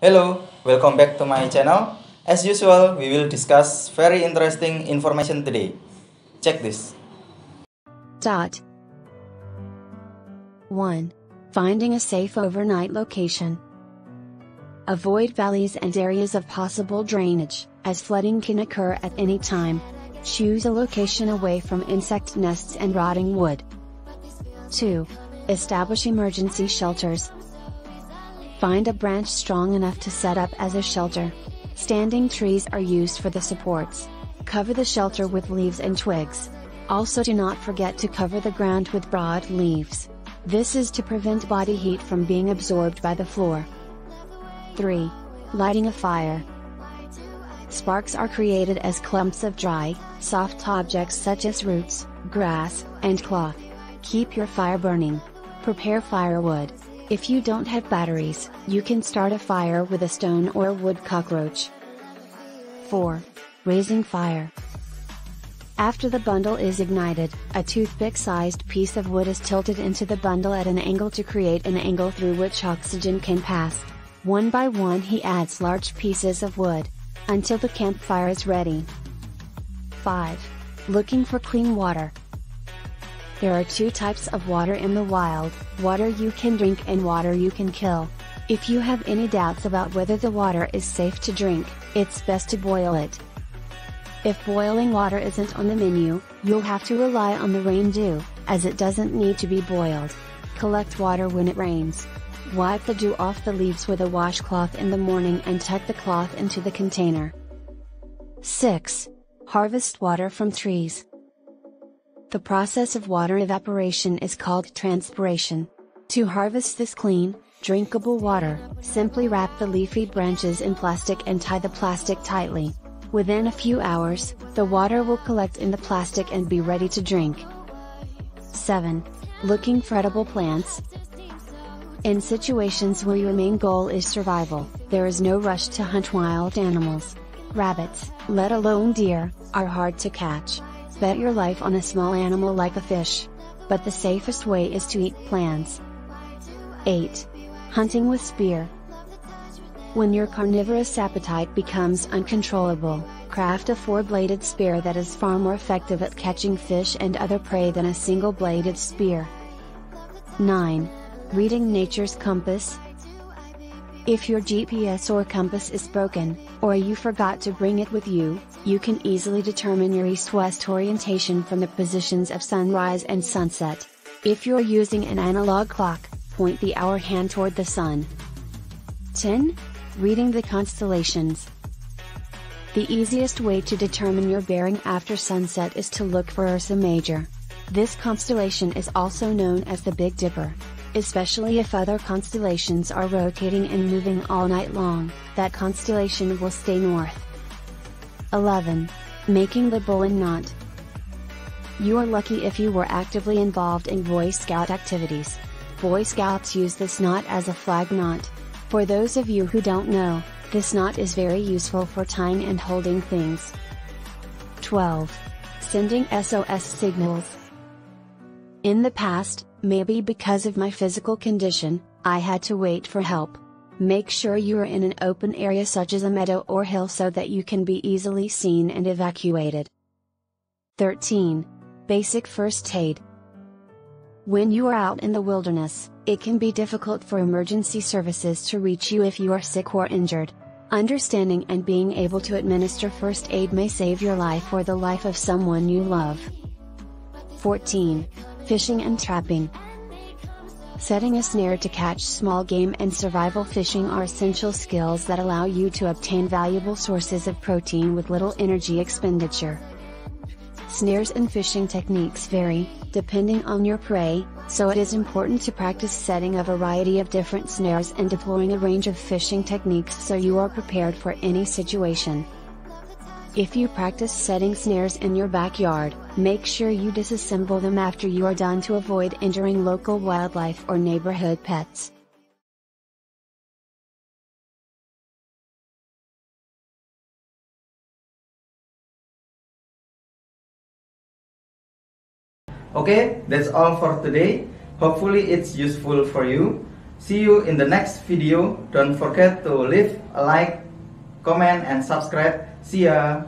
Hello, welcome back to my channel. As usual, we will discuss very interesting information today. Check this. Dot 1. Finding a safe overnight location. Avoid valleys and areas of possible drainage, as flooding can occur at any time. Choose a location away from insect nests and rotting wood. 2. Establish emergency shelters. Find a branch strong enough to set up as a shelter. Standing trees are used for the supports. Cover the shelter with leaves and twigs. Also, do not forget to cover the ground with broad leaves. This is to prevent body heat from being absorbed by the floor. 3. Lighting a fire. Sparks are created as clumps of dry, soft objects such as roots, grass, and cloth. Keep your fire burning. Prepare firewood. If you don't have batteries, you can start a fire with a stone or a wood cockroach. 4. Raising fire. After the bundle is ignited, a toothpick-sized piece of wood is tilted into the bundle at an angle to create an angle through which oxygen can pass. One by one he adds large pieces of wood, until the campfire is ready. 5. Looking for clean water. There are two types of water in the wild, water you can drink and water you can kill. If you have any doubts about whether the water is safe to drink, it's best to boil it. If boiling water isn't on the menu, you'll have to rely on the rain dew, as it doesn't need to be boiled. Collect water when it rains. Wipe the dew off the leaves with a washcloth in the morning and tuck the cloth into the container. 6. Harvest water from trees. The process of water evaporation is called transpiration. To harvest this clean, drinkable water, simply wrap the leafy branches in plastic and tie the plastic tightly. Within a few hours, the water will collect in the plastic and be ready to drink. 7. Looking for edible plants. In situations where your main goal is survival, there is no rush to hunt wild animals. Rabbits, let alone deer, are hard to catch. Bet your life on a small animal like a fish. But the safest way is to eat plants. 8. Hunting with spear. When your carnivorous appetite becomes uncontrollable, craft a four-bladed spear that is far more effective at catching fish and other prey than a single-bladed spear. 9. Reading nature's compass. If your GPS or compass is broken, or you forgot to bring it with you, you can easily determine your east-west orientation from the positions of sunrise and sunset. If you're using an analog clock, point the hour hand toward the sun. 10. Reading the constellations. The easiest way to determine your bearing after sunset is to look for Ursa Major. This constellation is also known as the Big Dipper. Especially if other constellations are rotating and moving all night long, that constellation will stay north. 11. Making the Bullen knot. You are lucky if you were actively involved in Boy Scout activities. Boy Scouts use this knot as a flag knot. For those of you who don't know, this knot is very useful for tying and holding things. 12. Sending SOS signals. In the past, maybe because of my physical condition, I had to wait for help. Make sure you are in an open area such as a meadow or hill so that you can be easily seen and evacuated. 13. Basic first aid. When you are out in the wilderness, it can be difficult for emergency services to reach you if you are sick or injured. Understanding and being able to administer first aid may save your life or the life of someone you love. 14. Fishing and trapping. Setting a snare to catch small game and survival fishing are essential skills that allow you to obtain valuable sources of protein with little energy expenditure. Snares and fishing techniques vary, depending on your prey, so it is important to practice setting a variety of different snares and deploying a range of fishing techniques so you are prepared for any situation. If you practice setting snares in your backyard, make sure you disassemble them after you are done to avoid injuring local wildlife or neighborhood pets. Okay, that's all for today. Hopefully it's useful for you. See you in the next video. Don't forget to leave a like, comment, and subscribe. See ya.